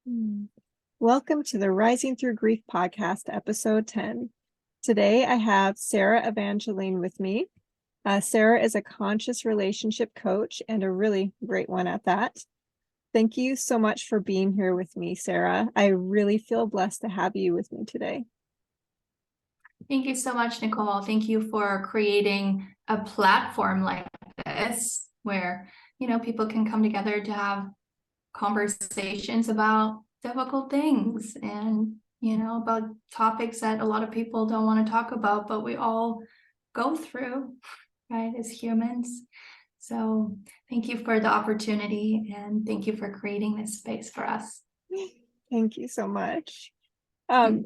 Mm. Welcome to the Rising Through Grief podcast, episode 10. Today I have Sarah Evangeline with me. Sarah is a conscious relationship coach and a really great one at that. Thank you so much for being here with me, Sarah. I really feel blessed to have you with me today. Thank you so much, Nicole. Thank you for creating a platform like this where, people can come together to have conversations about difficult things and, about topics that a lot of people don't want to talk about, but we all go through, right, as humans. So thank you for the opportunity and thank you for creating this space for us. Thank you so much.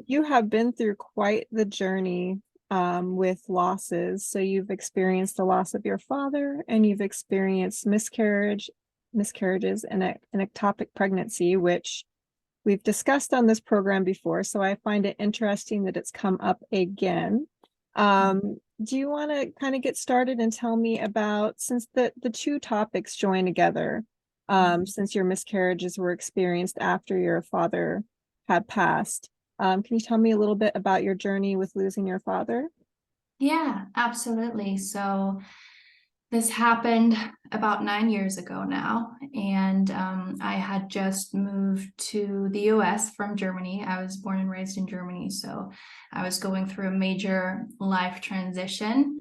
You have been through quite the journey with losses. So you've experienced the loss of your father and you've experienced miscarriages and an ectopic pregnancy, which we've discussed on this program before. So I find it interesting that it's come up again. Do you want to kind of get started and tell me about, since the two topics join together, since your miscarriages were experienced after your father had passed, can you tell me a little bit about your journey with losing your father? Yeah, absolutely. So this happened about 9 years ago now, and I had just moved to the US from Germany. I was born and raised in Germany, so I was going through a major life transition,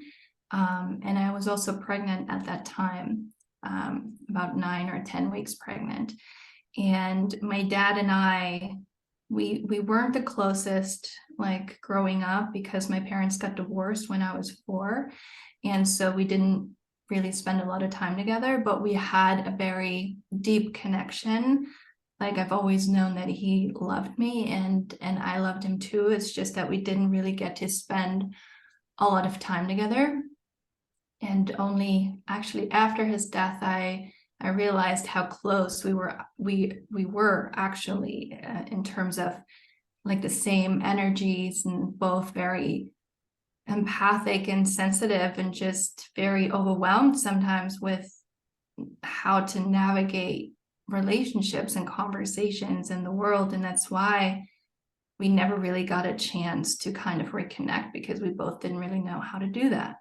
and I was also pregnant at that time, about 9 or 10 weeks pregnant. And my dad and I, we weren't the closest, like, growing up, because my parents got divorced when I was 4, and so we didn't really spend a lot of time together, but we had a very deep connection. Like, I've always known that he loved me and I loved him too. It's just that we didn't really get to spend a lot of time together. And only actually after his death, I realized how close we were actually, in terms of like the same energies, and both very empathic and sensitive and just very overwhelmed sometimes with how to navigate relationships and conversations in the world. And that's why we never really got a chance to kind of reconnect, because we both didn't really know how to do that.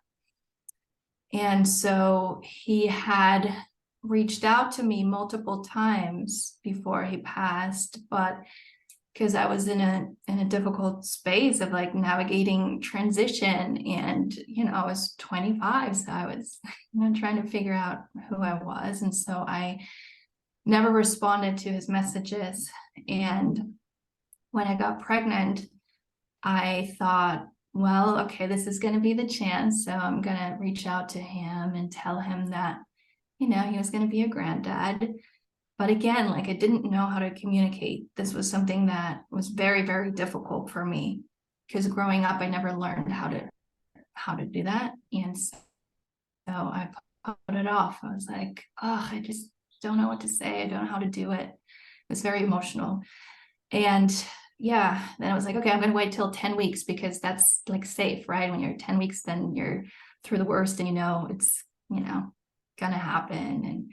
And so he had reached out to me multiple times before he passed, but because I was in a difficult space of like navigating transition, and I was 25, so I was trying to figure out who I was, and so I never responded to his messages. And when I got pregnant, I thought, well, okay, this is going to be the chance, so I'm going to reach out to him and tell him that he was going to be a granddad. But again, like, I didn't know how to communicate. This was something that was very, very difficult for me, because growing up, I never learned how to do that. And so I put it off. I was like, oh, I just don't know what to say. I don't know how to do it. It was very emotional. And yeah, then I was like, okay, I'm going to wait till 10 weeks, because that's like safe, right? When you're 10 weeks, then you're through the worst and it's, going to happen. And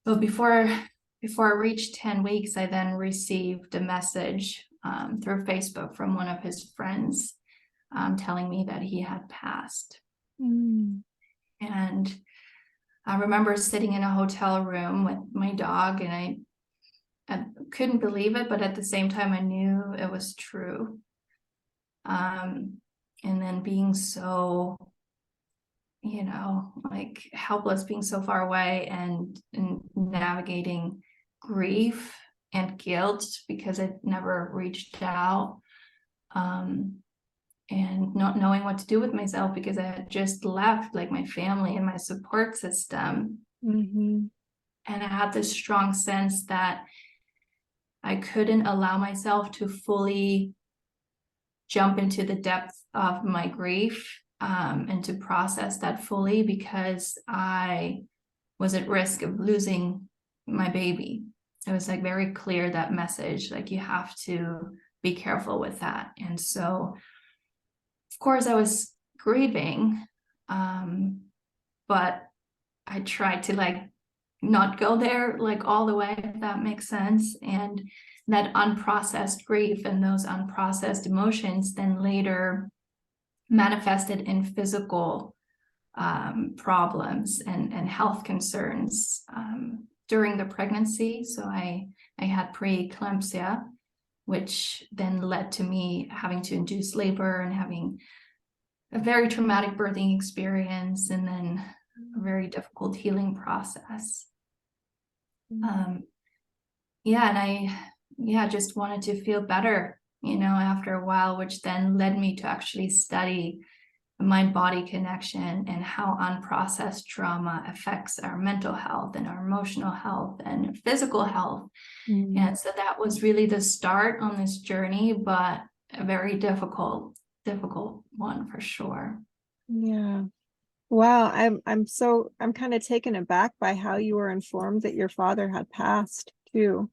but before I reached 10 weeks, I then received a message through Facebook from one of his friends, telling me that he had passed. And I remember sitting in a hotel room with my dog, and I couldn't believe it, but at the same time, I knew it was true. And then being so, like, helpless, being so far away, and navigating grief and guilt because I'd never reached out, and not knowing what to do with myself, because I had just left like my family and my support system. And I had this strong sense that I couldn't allow myself to fully jump into the depth of my grief, and to process that fully, because I was at risk of losing my baby. It was like very clear, that message, like, you have to be careful with that. And so, of course, I was grieving, but I tried to, like, not go there like all the way, if that makes sense. And that unprocessed grief and those unprocessed emotions then later manifested in physical problems and health concerns during the pregnancy. So I had preeclampsia, which then led to me having to induce labor and having a very traumatic birthing experience, and then a very difficult healing process. Yeah, and I just wanted to feel better, after a while, which then led me to actually study mind-body connection and how unprocessed trauma affects our mental health and our emotional health and physical health. And so that was really the start on this journey, but a very difficult one for sure. Yeah. Wow. I'm kind of taken aback by how you were informed that your father had passed too.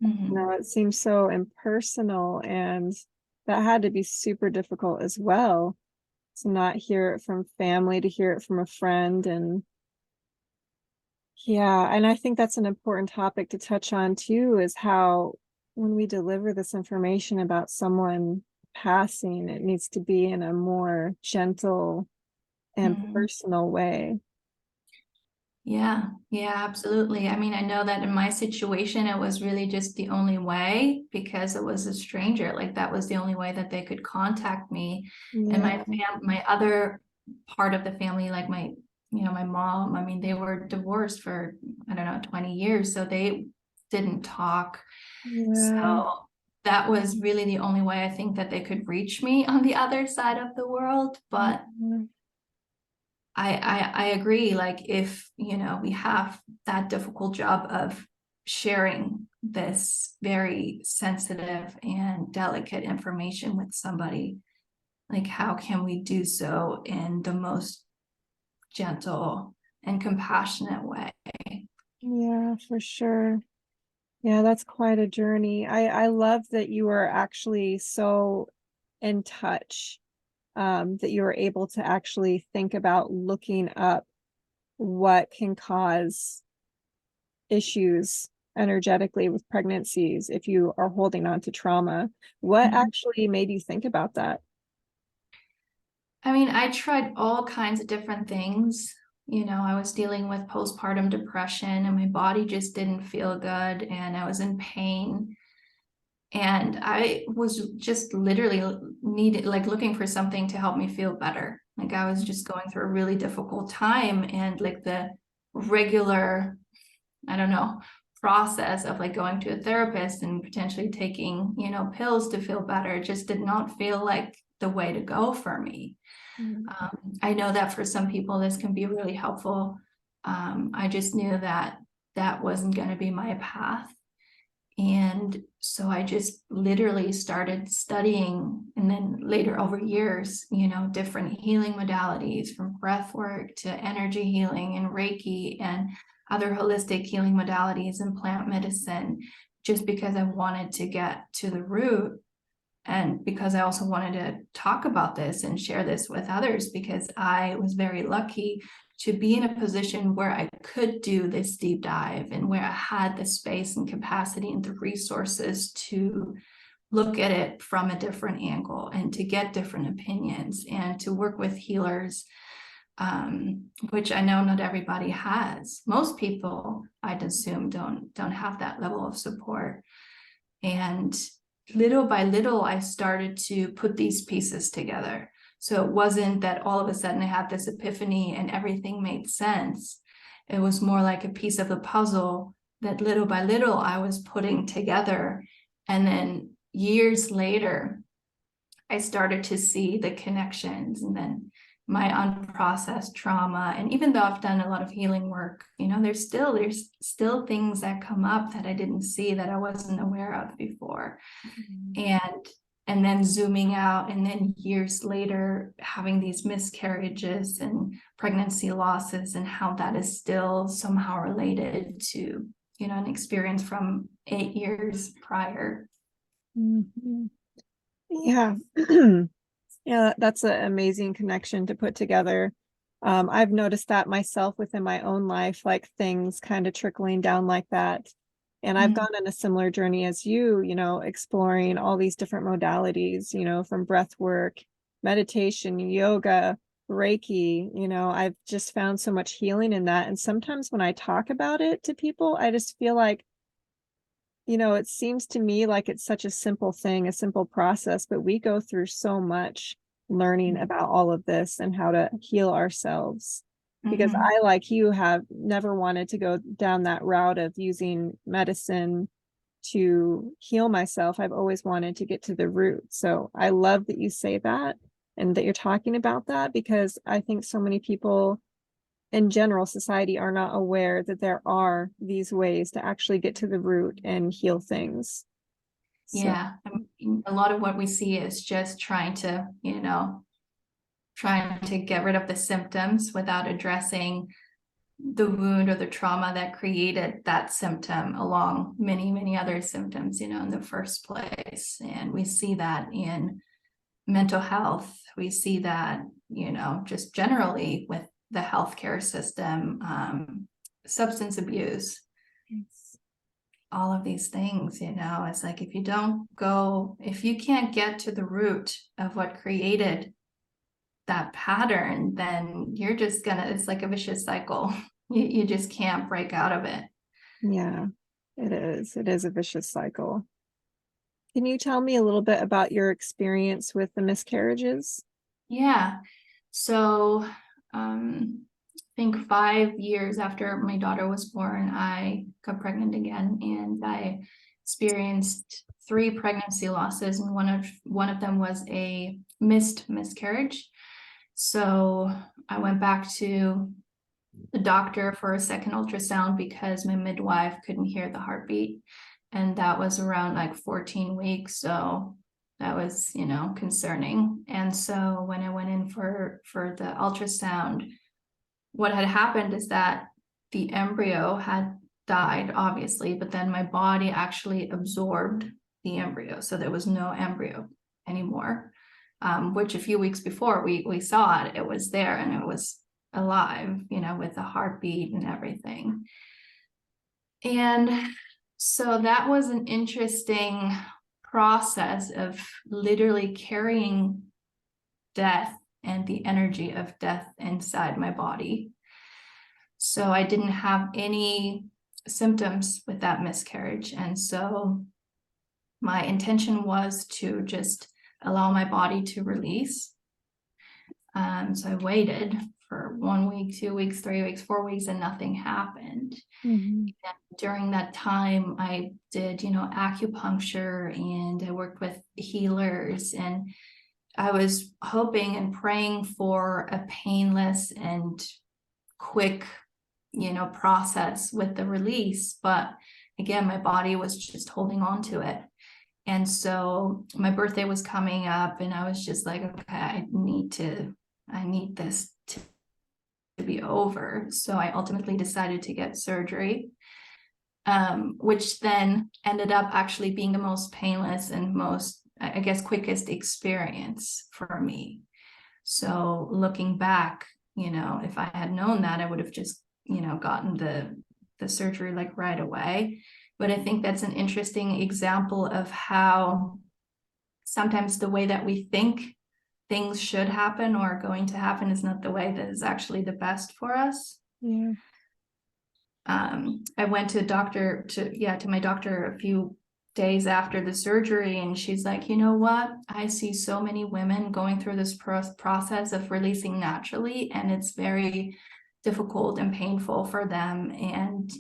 It seems so impersonal, and that had to be super difficult as well, to not hear it from family, to hear it from a friend. And yeah, and I think that's an important topic to touch on too, is how when we deliver this information about someone passing, it needs to be in a more gentle and personal way. Yeah, absolutely. I mean, I know that in my situation, it was really just the only way, because it was a stranger. Like, that was the only way that they could contact me. And my other part of the family, like my mom, I mean, they were divorced for, I don't know, 20 years. So they didn't talk. So that was really the only way I think that they could reach me on the other side of the world. But I agree, like, if we have that difficult job of sharing this very sensitive and delicate information with somebody, like, how can we do so in the most gentle and compassionate way? Yeah, for sure. Yeah, that's quite a journey. I love that you are actually so in touch, that you were able to actually think about looking up what can cause issues energetically with pregnancies if you are holding on to trauma. What actually made you think about that? I mean, I tried all kinds of different things. I was dealing with postpartum depression, and my body just didn't feel good, and I was in pain. And I was just literally looking for something to help me feel better. Like, I was just going through a really difficult time, and like the regular, I don't know, process of like going to a therapist and potentially taking, pills to feel better just did not feel like the way to go for me. I know that for some people this can be really helpful. I just knew that that wasn't going to be my path. And so I just literally started studying, and then later over years, different healing modalities, from breath work to energy healing and Reiki and other holistic healing modalities and plant medicine, just because I wanted to get to the root. And because I also wanted to talk about this and share this with others, because I was very lucky to be in a position where I could do this deep dive, and where I had the space and capacity and the resources to look at it from a different angle, and to get different opinions, and to work with healers, which I know not everybody has. Most people, I'd assume, don't have that level of support. And little by little, I started to put these pieces together. So it wasn't that all of a sudden I had this epiphany and everything made sense. It was more like a piece of the puzzle that little by little I was putting together. And then years later, I started to see the connections, and then my unprocessed trauma. And even though I've done a lot of healing work, there's still things that come up that I didn't see, that I wasn't aware of before. And then zooming out, and then years later having these miscarriages and pregnancy losses, and how that is still somehow related to an experience from 8 years prior. Yeah. Yeah, that's an amazing connection to put together. I've noticed that myself within my own life, like things kind of trickling down like that. And I've Mm. gone on a similar journey as you know, exploring all these different modalities, you know, from breath work, meditation, yoga, Reiki, you know, I've just found so much healing in that. And sometimes when I talk about it to people, I just feel like, you know, it seems to me like it's such a simple thing, a simple process, but we go through so much learning about all of this and how to heal ourselves. Because Mhm. I, like you, have never wanted to go down that route of using medicine to heal myself. I've always wanted to get to the root. So I love that you say that and that you're talking about that, because I think so many people in general society are not aware that there are these ways to actually get to the root and heal things. So Yeah, I mean, a lot of what we see is just trying to, trying to get rid of the symptoms without addressing the wound or the trauma that created that symptom along many, many other symptoms, in the first place. And we see that in mental health. We see that, just generally with the healthcare system, substance abuse, all of these things, it's like if you can't get to the root of what created that pattern, then it's like a vicious cycle. You just can't break out of it. yeah, it is. It is a vicious cycle. Can you tell me a little bit about your experience with the miscarriages? Yeah. So, I think 5 years after my daughter was born, I got pregnant again, and I experienced 3 pregnancy losses, and one of them was a missed miscarriage. So I went back to the doctor for a second ultrasound because my midwife couldn't hear the heartbeat. And that was around like 14 weeks. So that was, concerning. And so when I went in for the ultrasound, what had happened is that the embryo had died, obviously, but then my body actually absorbed the embryo. So there was no embryo anymore. Which a few weeks before we saw it was there and it was alive, with the heartbeat and everything. And so that was an interesting process of literally carrying death and the energy of death inside my body. So I didn't have any symptoms with that miscarriage. And so my intention was to just allow my body to release. So I waited for 1 week, 2 weeks, 3 weeks, 4 weeks, and nothing happened. Mhm. And during that time, I did, acupuncture, and I worked with healers, and I was hoping and praying for a painless and quick, process with the release. But again, my body was just holding on to it. And so my birthday was coming up, and I was just like, okay, I need this to be over. So I ultimately decided to get surgery, which then ended up actually being the most painless and most, I guess, quickest experience for me. So looking back, if I had known that, I would have just, gotten the surgery like right away. But I think that's an interesting example of how sometimes the way that we think things should happen or are going to happen is not the way that is actually the best for us. Yeah. I went to my doctor a few days after the surgery, and she's like, you know what? I see so many women going through this process of releasing naturally, and it's very difficult and painful for them. And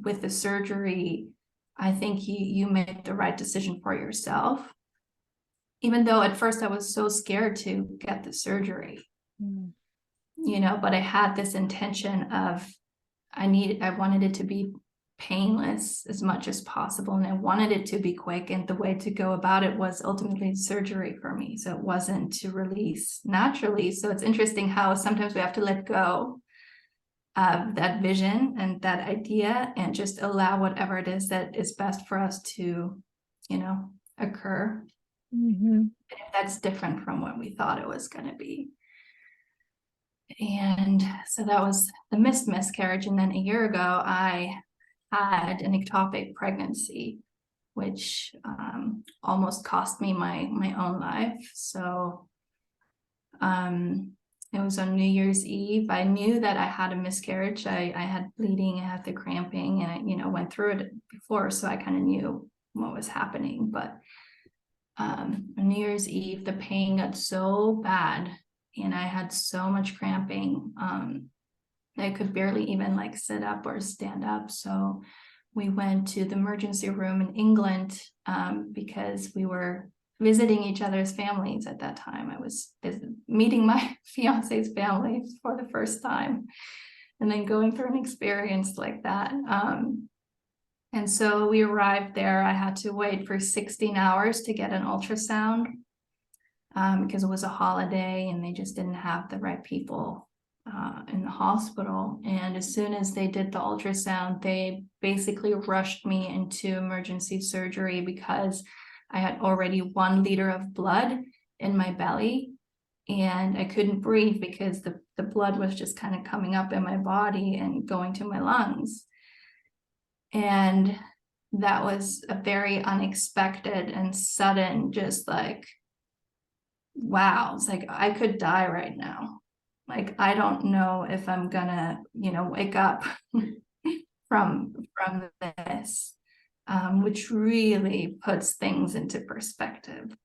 with the surgery, I think you made the right decision for yourself. Even though at first I was so scared to get the surgery, Mm. but I had this intention of I wanted it to be painless as much as possible, and I wanted it to be quick, and the way to go about it was ultimately surgery for me. So it wasn't to release naturally. So it's interesting how sometimes we have to let go of that vision and that idea and just allow whatever it is that is best for us to, occur. Mhm. If that's different from what we thought it was going to be. And so that was the missed miscarriage. And then a year ago, I had an ectopic pregnancy, which almost cost me my own life. So it was on New Year's Eve. I knew that I had a miscarriage. I had bleeding, I had the cramping, and I, went through it before, so I kind of knew what was happening. But on New Year's Eve, the pain got so bad, and I had so much cramping. I could barely even like sit up or stand up. So we went to the emergency room in England because we were visiting each other's families at that time. I was meeting my fiance's family for the first time, and then going through an experience like that. And so we arrived there. I had to wait for 16 hours to get an ultrasound because it was a holiday and they just didn't have the right people in the hospital. And as soon as they did the ultrasound, they basically rushed me into emergency surgery because I had already 1 liter of blood in my belly, and I couldn't breathe because the blood was just kind of coming up in my body and going to my lungs. And that was a very unexpected and sudden, just like, wow, it's like I could die right now. Like, I don't know if I'm gonna, wake up from this, which really puts things into perspective.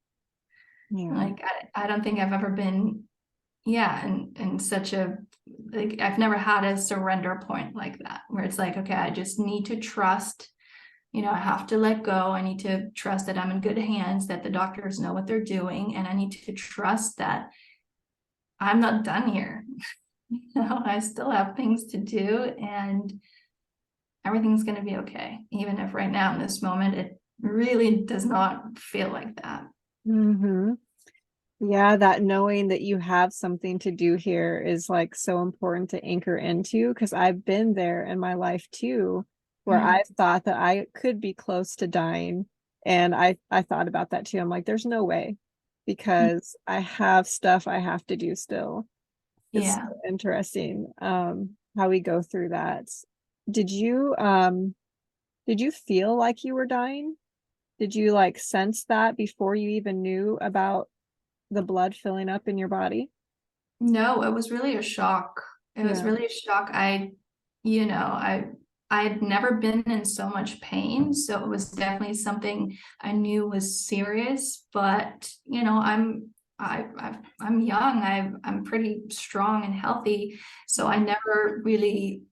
Yeah. Like, I don't think I've ever been, in such a, like, I've never had a surrender point like that, where it's like, okay, I just need to trust, I have to let go. I need to trust that I'm in good hands, that the doctors know what they're doing, and I need to trust that I'm not done here. I still have things to do, and everything's going to be okay. Even if right now in this moment, it really does not feel like that. Mm-hmm. Yeah, that knowing that you have something to do here is like so important to anchor into, because I've been there in my life too, where Mm. I've thought that I could be close to dying. And I thought about that too. I'm like, there's no way, because I have stuff I have to do still. It's Yeah. so interesting how we go through that. Did you feel like you were dying? Did you like sense that before you even knew about the blood filling up in your body? No, it was really a shock. It was Yeah. really a shock. You know, I had never been in so much pain, so it was definitely something I knew was serious. But I'm young. I'm pretty strong and healthy, so I never really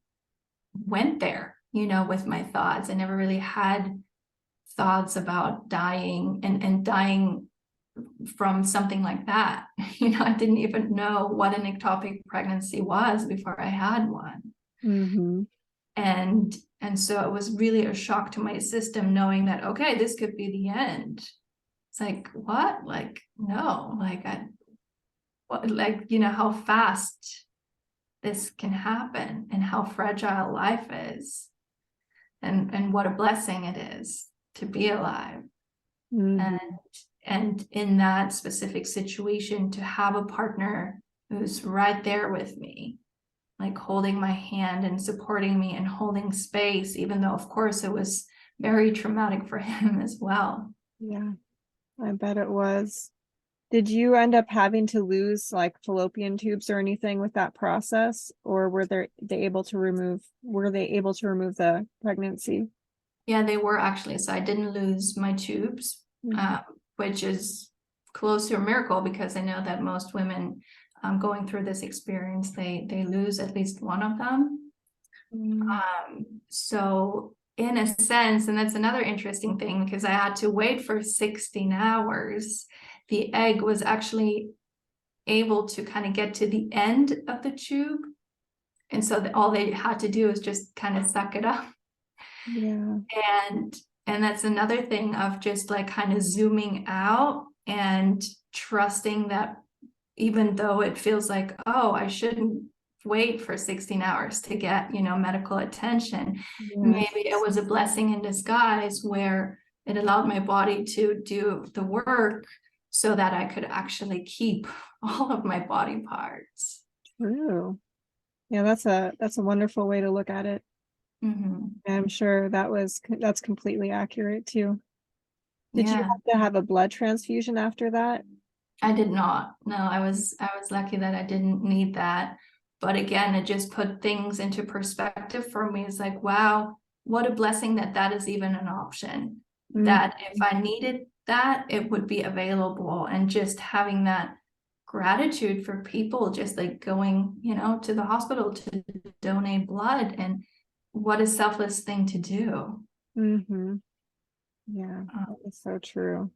went there. With my thoughts, I never really had thoughts about dying and dying from something like that. I didn't even know what an ectopic pregnancy was before I had one. Mm-hmm. And so it was really a shock to my system, knowing that, okay, this could be the end. It's like, what? Like, no, like how fast this can happen and how fragile life is, and what a blessing it is to be alive. Mm-hmm. And in that specific situation, to have a partner who's right there with me, like holding my hand and supporting me and holding space, even though of course it was very traumatic for him as well. Yeah, I bet it was. Did you end up having to lose like fallopian tubes or anything with that process, or were they able to remove the pregnancy? Yeah, they were actually. So I didn't lose my tubes, Mhm. which is close to a miracle, because I know that most women going through this experience, they lose at least one of them. Mm. So in a sense, and that's another interesting thing, because I had to wait for 16 hours, the egg was actually able to kind of get to the end of the tube. And so all they had to do is just kind of suck it up. Yeah. And that's another thing of just like kind of zooming out and trusting that even though it feels like, oh, I shouldn't wait for 16 hours to get, medical attention. Yes. Maybe it was a blessing in disguise, where it allowed my body to do the work so that I could actually keep all of my body parts. true. Yeah, that's a wonderful way to look at it. Mhm. And I'm sure that's completely accurate too. Did you Yeah, have to have a blood transfusion after that? I did not. No, I was lucky that I didn't need that. But again, it just put things into perspective for me. It's like, wow, what a blessing that that is even an option. Mm, That if I needed that, it would be available. And just having that gratitude for people just like going, to the hospital to donate blood, and what a selfless thing to do. mm-hmm. Yeah, Uh, that is so true.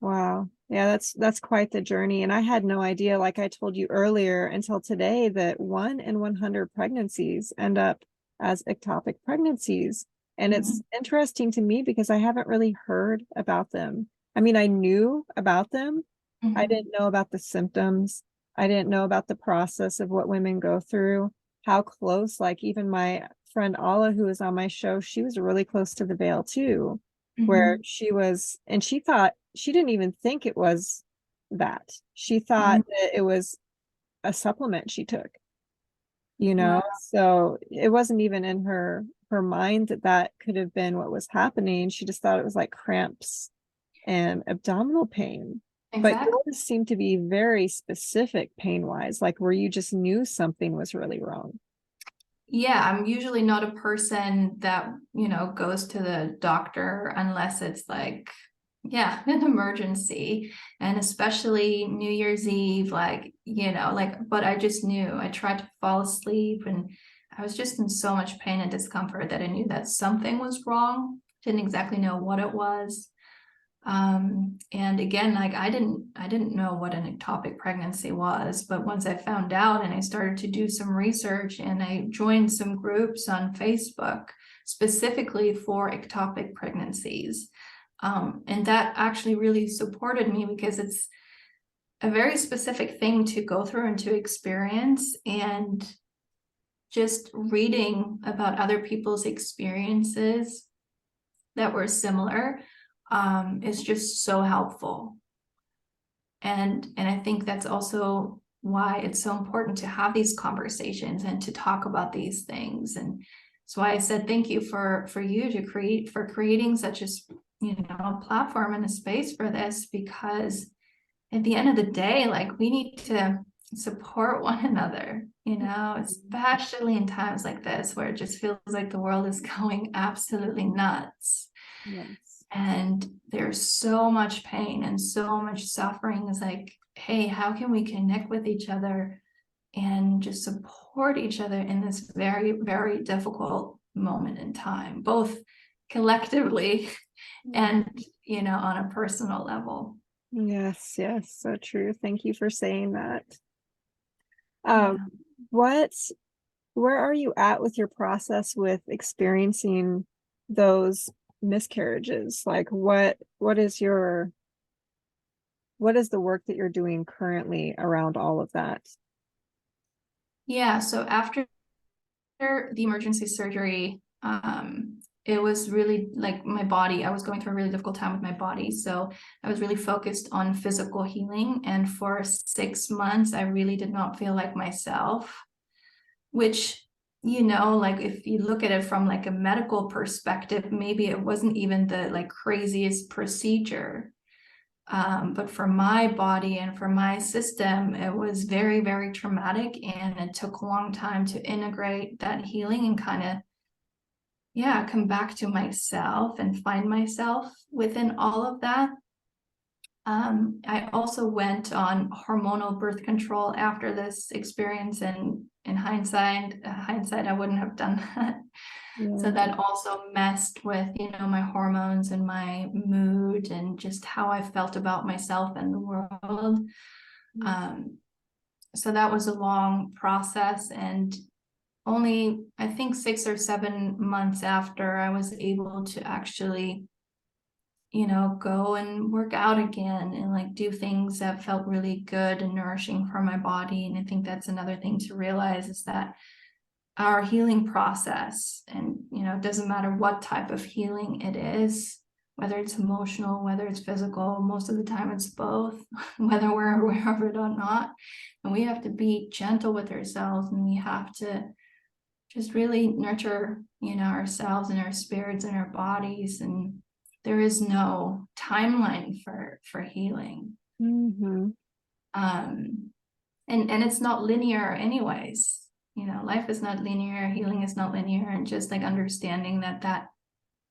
Wow. Yeah, that's quite the journey. And I had no idea, like I told you earlier, until today, that 1 in 100 pregnancies end up as ectopic pregnancies. And it's mhm, interesting to me because I haven't really heard about them. I mean, I knew about them. I mhm. didn't know about the symptoms. I didn't know about the process of what women go through, how close, like even my friend Ala, who was on my show, she was really close to the veil too, where Mhm. she was, and she thought she didn't even think it was that. She Mhm. thought that it was a supplement she took, Wow. so it wasn't even in her mind that that could have been what was happening. She just thought it was like cramps and abdominal pain. But Exactly. yours seemed to be very specific pain wise, like where you just knew something was really wrong. Yeah, I'm usually not a person that, goes to the doctor unless it's like, yeah, an emergency. And especially New Year's Eve, but I just knew. I tried to fall asleep and I was just in so much pain and discomfort that I knew that something was wrong. Didn't exactly know what it was. And again, like I didn't know what an ectopic pregnancy was, but once I found out and I started to do some research and I joined some groups on Facebook specifically for ectopic pregnancies. And that actually really supported me because it's a very specific thing to go through and to experience. And just reading about other people's experiences that were similar is just so helpful. And I think that's also why it's so important to have these conversations and to talk about these things. And that's why I said thank you for you to creating such a platform and a space for this, because at the end of the day, like, we need to support one another, especially in times like this where it just feels like the world is going absolutely nuts. Yes. And there's so much pain and so much suffering. Is like, hey, how can we connect with each other and just support each other in this very, very difficult moment in time, both collectively and, on a personal level. Yes, yes, so true. Thank you for saying that. Um, Yeah. what, where are you at with your process with experiencing those miscarriages? Like what is the work that you're doing currently around all of that? Yeah. So after the emergency surgery, it was really like my body, I was going through a really difficult time with my body. So I was really focused on physical healing. And for 6 months, I really did not feel like myself, which, like, if you look at it from like a medical perspective, maybe it wasn't even the like craziest procedure. But for my body and for my system, it was very, very traumatic. And it took a long time to integrate that healing and kind of, yeah, come back to myself and find myself within all of that. I also went on hormonal birth control after this experience, and in hindsight, I wouldn't have done that. So Yeah. that also messed with, my hormones and my mood and just how I felt about myself and the world. Um, so that was a long process, and only I think 6 or 7 months after, I was able to actually, go and work out again and like do things that felt really good and nourishing for my body. And I think that's another thing to realize, is that our healing process, and it doesn't matter what type of healing it is, whether it's emotional, whether it's physical. Most of the time it's both, whether we're aware of it or not. And we have to be gentle with ourselves, and we have to just really nurture, ourselves and our spirits and our bodies. And there is no timeline for healing. Mm-hmm. And it's not linear anyways. Life is not linear, healing is not linear, and just like understanding that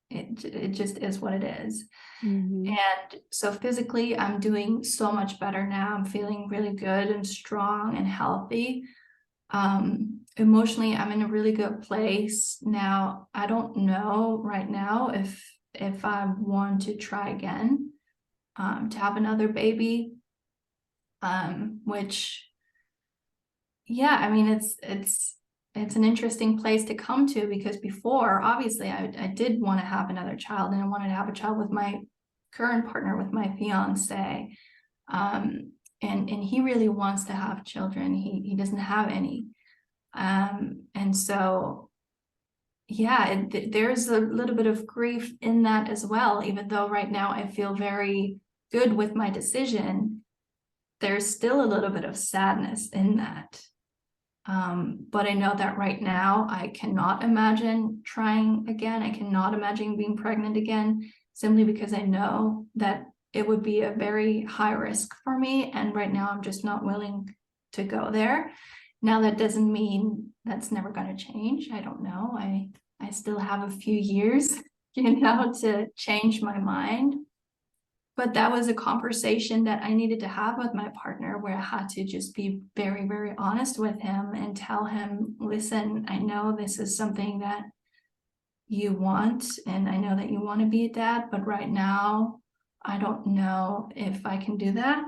it just is what it is. Mm-hmm. And so physically, I'm doing so much better now. I'm feeling really good and strong and healthy. Emotionally, I'm in a really good place now. I don't know right now if I want to try again, to have another baby, which, yeah, I mean, it's an interesting place to come to, because before, obviously, I did want to have another child, and I wanted to have a child with my current partner, with my fiance. And he really wants to have children. He doesn't have any. And so, yeah, there's a little bit of grief in that as well. Even though right now I feel very good with my decision, there's still a little bit of sadness in that. But I know that right now I cannot imagine trying again. I cannot imagine being pregnant again, simply because I know that it would be a very high risk for me. And right now I'm just not willing to go there. Now, that doesn't mean that's never going to change. I don't know. I still have a few years, to change my mind. But that was a conversation that I needed to have with my partner, where I had to just be very, very honest with him and tell him, listen, I know this is something that you want, and I know that you want to be a dad, but right now, I don't know if I can do that.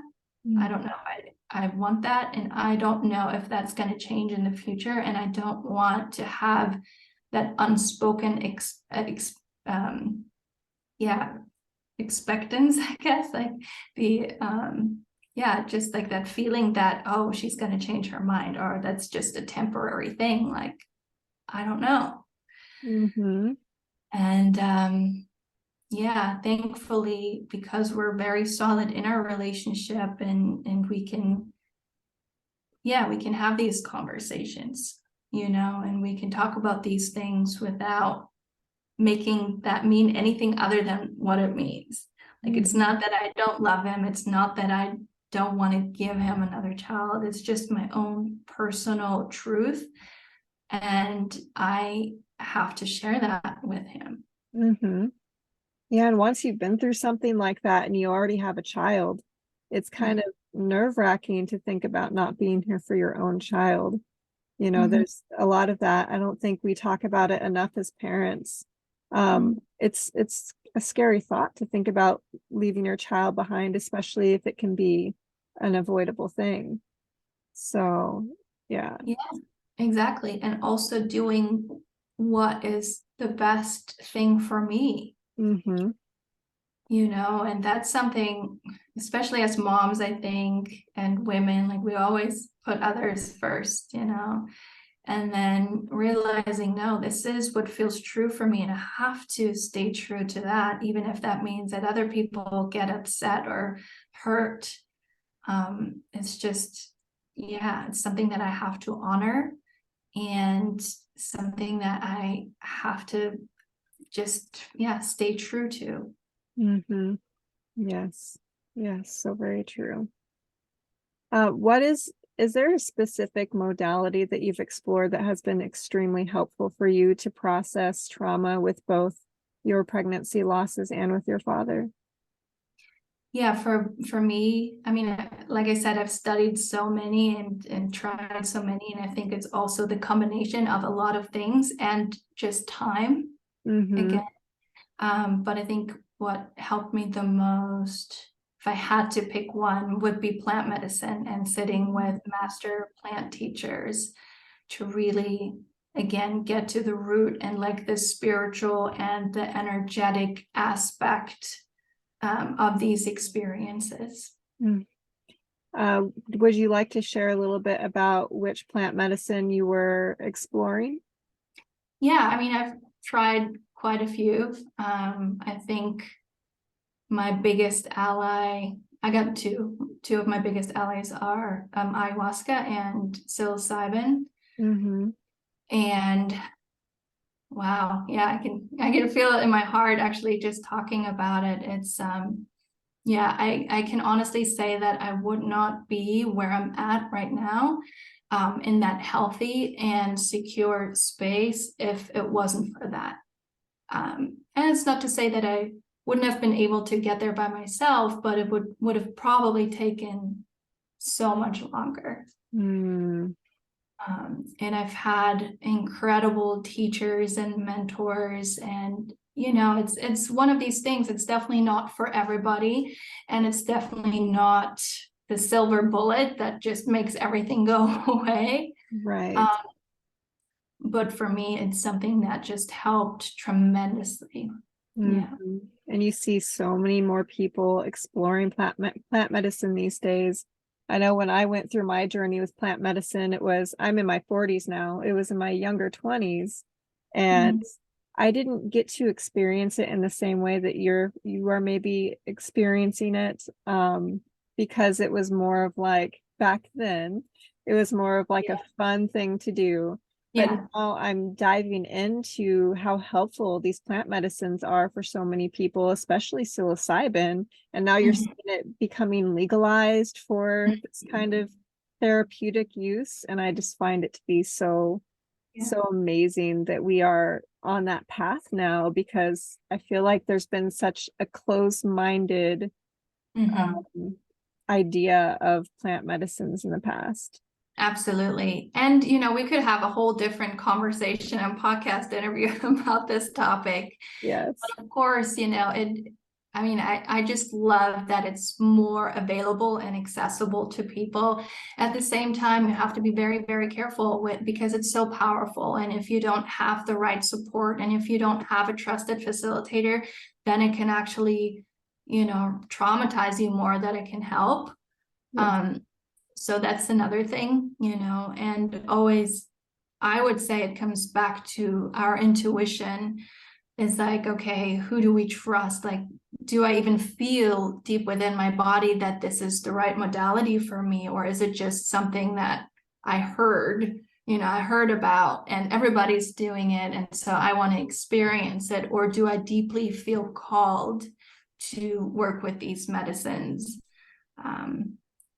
I don't know if I want that, and I don't know if that's going to change in the future, and I don't want to have that unspoken expectance, I guess, like the just like that feeling that, oh, she's going to change her mind, or that's just a temporary thing. Like, I don't know. Mm-hmm. And thankfully, because we're very solid in our relationship, and we can have these conversations, and we can talk about these things without making that mean anything other than what it means. Like, it's not that I don't love him. It's not that I don't want to give him another child. It's just my own personal truth. And I have to share that with him. Mm-hmm. Yeah, and once you've been through something like that and you already have a child, it's kind of nerve-wracking to think about not being here for your own child. There's a lot of that. I don't think we talk about it enough as parents. It's a scary thought to think about leaving your child behind, especially if it can be an avoidable thing. So, yeah. Yeah, exactly. And also doing what is the best thing for me. Mm-hmm. And that's something, especially as moms, I think, and women, like, we always put others first, and then realizing, no, this is what feels true for me, and I have to stay true to that, even if that means that other people get upset or hurt. It's just, it's something that I have to honor, and something that I have to just, stay true to. Mm-hmm. Yes. Yes. So very true. Is there a specific modality that you've explored that has been extremely helpful for you to process trauma with both your pregnancy losses and with your father? Yeah, for me, I mean, like I said, I've studied so many and tried so many, and I think it's also the combination of a lot of things and just time again. But I think what helped me the most, if I had to pick one, would be plant medicine and sitting with master plant teachers to really, again, get to the root and like the spiritual and the energetic aspect of these experiences. Would you like to share a little bit about which plant medicine you were exploring? Yeah, I mean, I've tried quite a few. I think my biggest ally, I got two of my biggest allies are ayahuasca and psilocybin. Mm-hmm. And wow, yeah, I can feel it in my heart actually just talking about it. It's yeah, I can honestly say that I would not be where I'm at right now, in that healthy and secure space if it wasn't for that. And it's not to say that I wouldn't have been able to get there by myself, but it would have probably taken so much longer. Mm. And I've had incredible teachers and mentors, and you know, it's one of these things. It's definitely not for everybody, and it's definitely not the silver bullet that just makes everything go away. Right. Um, but for me, it's something that just helped tremendously. Yeah. Mhm. And you see so many more people exploring plant medicine these days. I know when I went through my journey with plant medicine, I'm in my 40s now. It was in my younger 20s. And Mhm. I didn't get to experience it in the same way that you are maybe experiencing it. Because it was more of like back then, it was more of like a fun thing to do. But Yeah. now I'm diving into how helpful these plant medicines are for so many people, especially psilocybin. And now you're Mhm. seeing it becoming legalized for this kind of therapeutic use. And I just find it to be so, Yeah. so amazing that we are on that path now, because I feel like there's been such a closed-minded Mhm. um, idea of plant medicines in the past. Absolutely. And, you know, we could have a whole different conversation and podcast interview about this topic. Yes. But of course, you know, I mean, I just love that it's more available and accessible to people. At the same time, you have to be very, very careful with because it's so powerful. And if you don't have the right support and if you don't have a trusted facilitator, then it can actually, you know, traumatize you more than it can help. Yes. Um, so that's another thing, you know, and always, I would say it comes back to our intuition is like, okay, who do we trust? Like, do I even feel deep within my body that this is the right modality for me? Or is it just something that I heard, you know, I heard about and everybody's doing it. And so I want to experience it. Or do I deeply feel called to work with these medicines?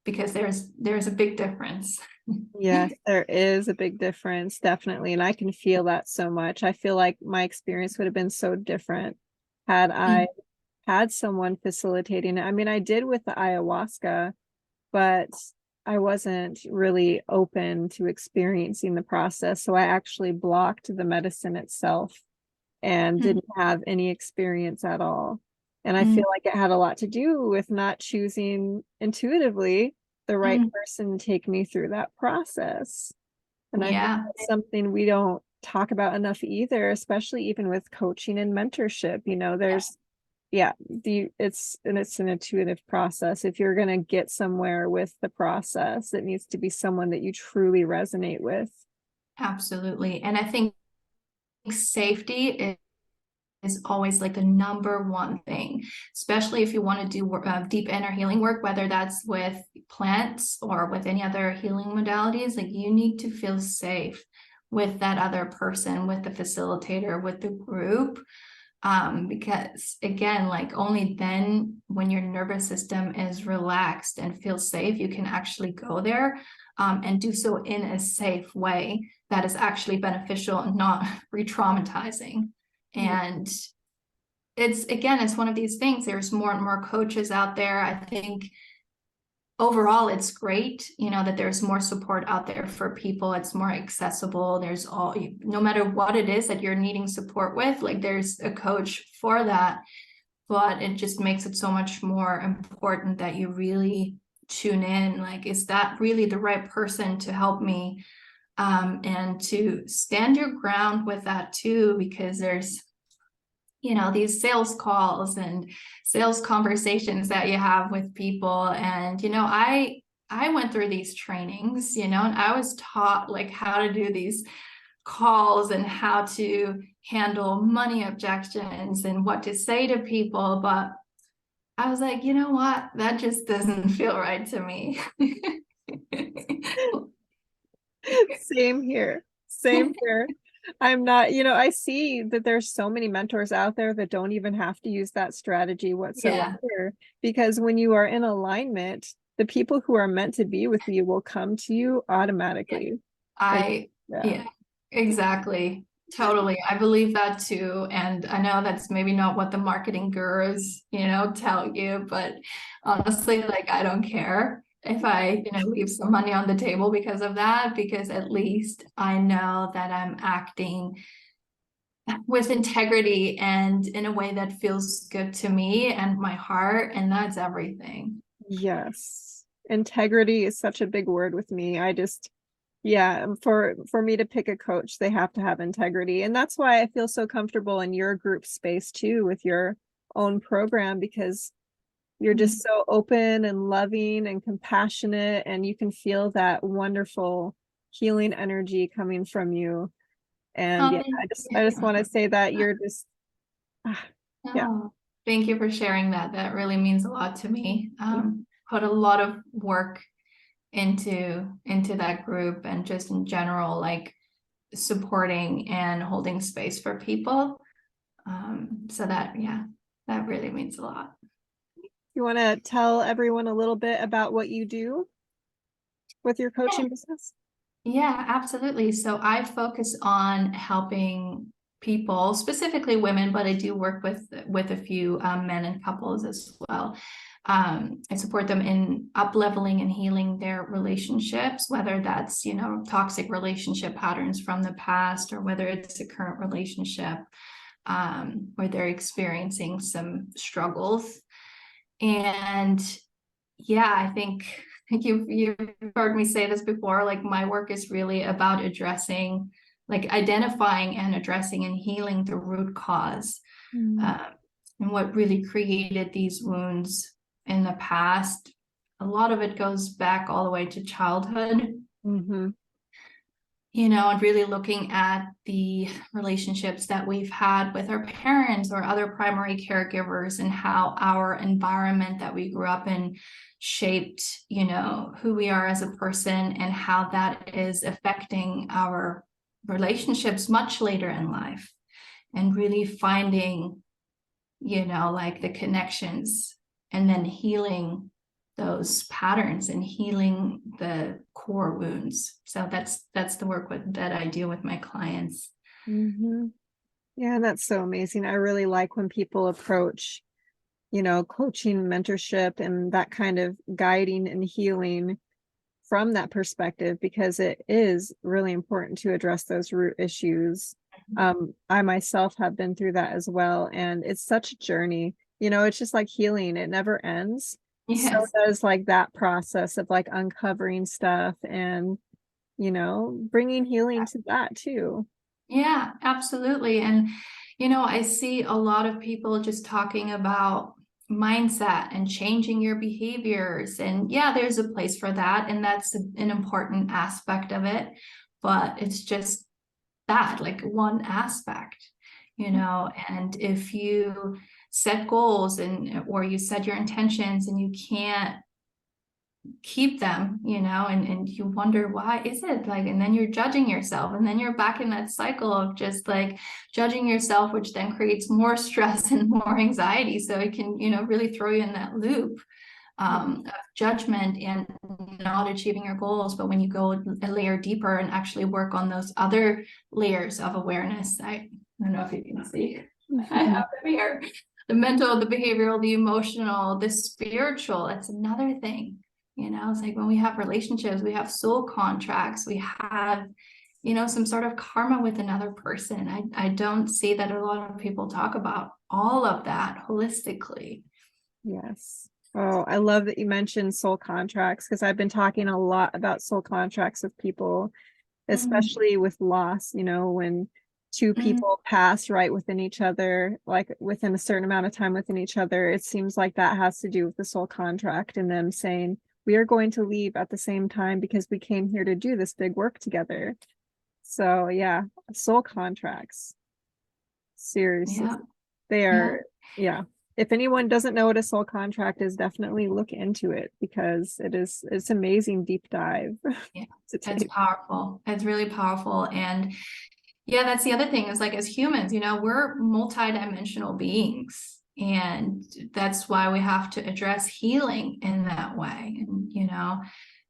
Because there's a big difference. Yes, there is a big difference, definitely. And I can feel that so much. I feel like my experience would have been so different had I had someone facilitating it. I mean, I did with the ayahuasca, but I wasn't really open to experiencing the process. So I actually blocked the medicine itself and didn't have any experience at all. And I feel like it had a lot to do with not choosing intuitively the right person to take me through that process. And I think Yeah, that's something we don't talk about enough either, especially even with coaching and mentorship. You know, there's yeah, it's an intuitive process. If you're gonna get somewhere with the process, it needs to be someone that you truly resonate with. absolutely. And I think safety is always like the number one thing, especially if you want to do deep inner healing work, whether that's with plants or with any other healing modalities. Like you need to feel safe with that other person, with the facilitator, with the group. Because again, like only then when your nervous system is relaxed and feels safe, you can actually go there and do so in a safe way that is actually beneficial and not re-traumatizing. And it's one of these things. There's more and more coaches out there. I think overall it's great, you know, that there's more support out there for people. It's more accessible. There's all, no matter what it is that you're needing support with, like there's a coach for that. But it just makes it so much more important that you really tune in. Like, is that really the right person to help me? And to stand your ground with that too, because there's, you know, these sales calls and sales conversations that you have with people. And, you know, I went through these trainings, you know, and I was taught like how to do these calls and how to handle money objections and what to say to people. But I was like, you know what? That just doesn't feel right to me. Same here. Same here. I'm not, I see that there's so many mentors out there that don't even have to use that strategy Yeah, whatsoever. Because when you are in alignment, the people who are meant to be with you will come to you yeah. automatically. It, yeah. Yeah, exactly. Totally. I believe that too. And I know that's maybe not what the marketing gurus, tell you, but honestly, like I don't care if I, leave some money on the table because of that, because at least I know that I'm acting with integrity and in a way that feels good to me and my heart, and that's everything. Yes. Integrity is such a big word with me. Yeah, for me to pick a coach, they have to have integrity. And that's why I feel so comfortable in your group space too, with your own program, because you're just so open and loving and compassionate, and you can feel that wonderful healing energy coming from you. And Oh, yeah, thank I just want to say that you're just ah, yeah. Oh, thank you for sharing that. That really means a lot to me. Put a lot of work into that group and just in general, like supporting and holding space for people. So that, yeah, that really means a lot. You want to tell everyone a little bit about what you do with your Yeah, coaching business? yeah, absolutely. So I focus on helping people, specifically women, but I do work with a few men and couples as well. I support them in up leveling and healing their relationships, whether that's, toxic relationship patterns from the past or whether it's a current relationship where they're experiencing some struggles. And yeah, I think you've heard me say this before, like my work is really about addressing, like identifying and addressing and healing the root cause, Mm. um, and what really created these wounds in the past. A lot of it goes back all the way to childhood, Mm-hmm. and really looking at the relationships that we've had with our parents or other primary caregivers and how our environment that we grew up in shaped, who we are as a person and how that is affecting our relationships much later in life, and really finding, like the connections and then healing those patterns and healing the core wounds. So that's the work that I do with my clients. Mm-hmm. Yeah, that's so amazing. I really like when people approach, coaching, mentorship, and that kind of guiding and healing from that perspective, because it is really important to address those root issues. I myself have been through that as well, and it's such a journey. It's just like healing, it never ends. So Yes. does like that process of like uncovering stuff and, bringing healing to that too. Yeah, absolutely. And, I see a lot of people just talking about mindset and changing your behaviors. And yeah, there's a place for that. And that's an important aspect of it. But it's just that, like one aspect, and if you set goals or you set your intentions and you can't keep them, and you wonder why is it like, and then you're judging yourself and then you're back in that cycle of just like judging yourself, which then creates more stress and more anxiety. So it can, really throw you in that loop of judgment and not achieving your goals. But when you go a layer deeper and actually work on those other layers of awareness, I don't know if you can see, I have them here, the mental, the behavioral, the emotional, the spiritual. It's another thing. It's like when we have relationships, we have soul contracts, we have, some sort of karma with another person. I don't see that a lot of people talk about all of that holistically. Yes. Oh, I love that you mentioned soul contracts, because I've been talking a lot about soul contracts with people, Mhm. especially with loss, when two Mhm. people pass right within each other, like within a certain amount of time within each other. It seems like that has to do with the soul contract and them saying, we are going to leave at the same time because we came here to do this big work together. So yeah, soul contracts. Seriously. Yeah, They yeah. are, yeah. if anyone doesn't know what a soul contract is, definitely look into it because it's amazing deep dive Yeah, to it's take. powerful. It's really powerful. And yeah, that's the other thing is like as humans, we're multidimensional beings. And that's why we have to address healing in that way. And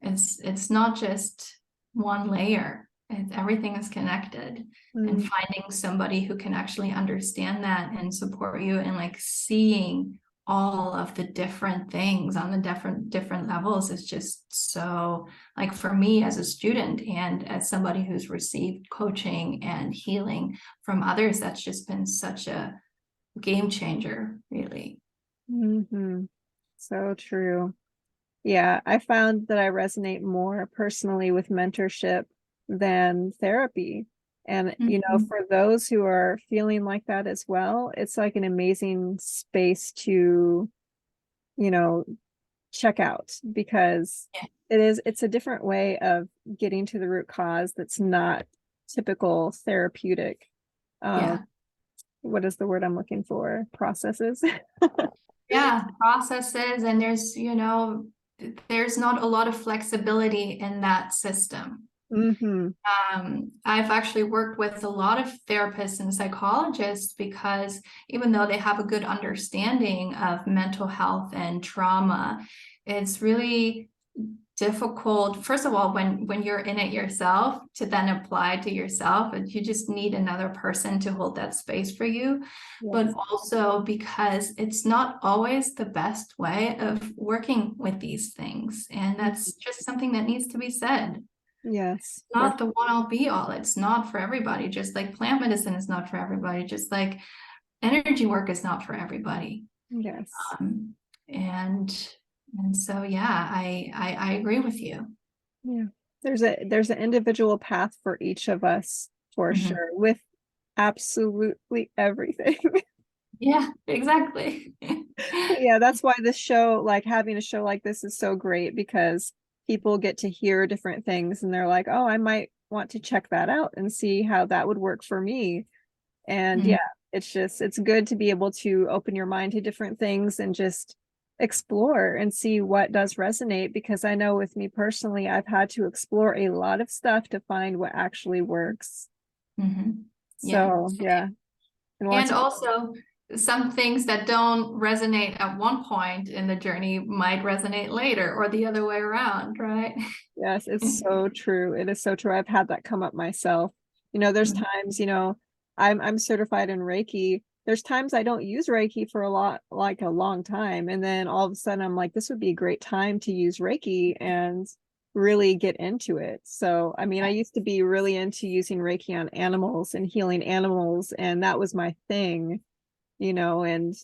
it's not just one layer. Everything is connected. And Mm, finding somebody who can actually understand that and support you and like seeing all of the different things on the different levels is just so, like, for me as a student and as somebody who's received coaching and healing from others, that's just been such a game changer, really. mhm. So true. Yeah, I found that I resonate more personally with mentorship than therapy. And, Mhm. for those who are feeling like that as well, it's like an amazing space to, you know, check out because Yeah, it's a different way of getting to the root cause that's not typical therapeutic. Um, yeah, what is the word I'm looking for? Processes. yeah. Processes, and there's not a lot of flexibility in that system. Hmm. I've actually worked with a lot of therapists and psychologists because even though they have a good understanding of mental health and trauma, it's really difficult, first of all, when you're in it yourself, to then apply to yourself, and you just need another person to hold that space for you. But Yes. also because it's not always the best way of working with these things, and that's just something that needs to be said. Yes. Not the one all be all. It's not for everybody. Just like plant medicine is not for everybody. Just like energy work is not for everybody. Yes. Um, and and so yeah, I agree with you. Yeah. There's an individual path for each of us for Mhm. sure with absolutely everything. Yeah, exactly. Yeah, that's why this show, like having a show like this is so great because people get to hear different things and they're like, "Oh, I might want to check that out and see how that would work for me." And yeah, Mhm. it's good to be able to open your mind to different things and just explore and see what does resonate because I know with me personally, I've had to explore a lot of stuff to find what actually works. Mhm. Yeah. So, yeah. And And once also, some things that don't resonate at one point in the journey might resonate later, or the other way around, right? yes, it's so true. It is so true. I've had that come up myself. There's times, I'm certified in Reiki. There's times I don't use Reiki for like a long time. And then all of a sudden I'm like, this would be a great time to use Reiki and really get into it. So, I mean, I used to be really into using Reiki on animals and healing animals, and that was my thing, and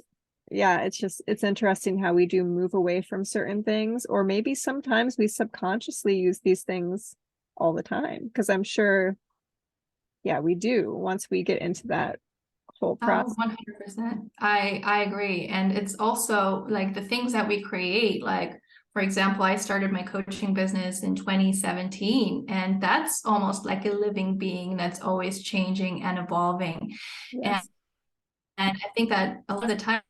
yeah, it's interesting how we do move away from certain things, or maybe sometimes we subconsciously use these things all the time, because I'm sure, yeah, we do once we get into that whole Oh, process. 100%. I agree. And it's also like the things that we create, like, for example, I started my coaching business in 2017, and that's almost like a living being that's always changing and evolving. And, Yes. and I think that a lot of the times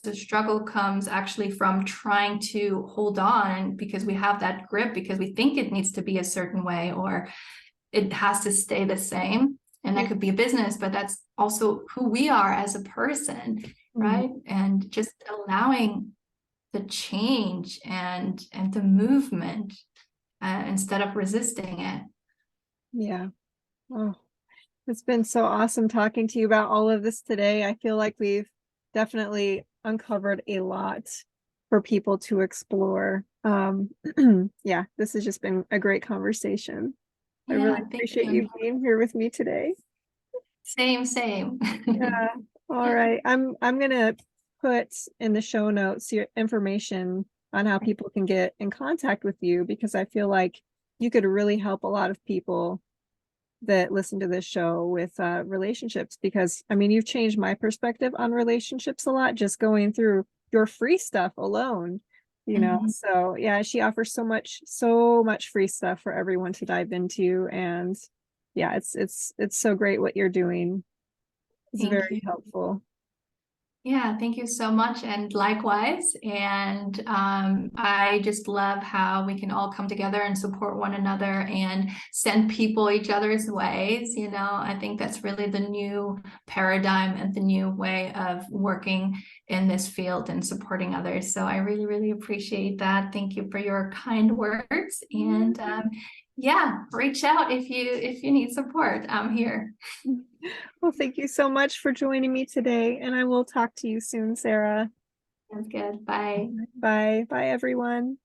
the struggle comes actually from trying to hold on because we have that grip because we think it needs to be a certain way or it has to stay the same. And that could be a business, but that's also who we are as a person, Mhm. right? And just allowing the change and the movement instead of resisting it. Yeah. Oh, it's been so awesome talking to you about all of this today. I feel like we've definitely uncovered a lot for people to explore. Yeah, this has just been a great conversation. I really Yeah, thank appreciate you you. being here with me today. Same, same. Yeah. All right. I'm gonna put in the show notes your information on how people can get in contact with you because I feel like you could really help a lot of people that listen to this show with relationships because I mean you've changed my perspective on relationships a lot just going through your free stuff alone. Mhm. So yeah, she offers so much free stuff for everyone to dive into, and yeah, it's so great what you're doing. It's Thank you. very helpful. Yeah, thank you so much. And likewise. And I just love how we can all come together and support one another and send people each other's ways. You know, I think that's really the new paradigm and the new way of working in this field and supporting others. So I really, really appreciate that. Thank you for your kind words. And yeah, reach out if you need support. I'm here. Well, thank you so much for joining me today, and I will talk to you soon, Sarah. Sounds good. Bye. Bye. Bye, everyone.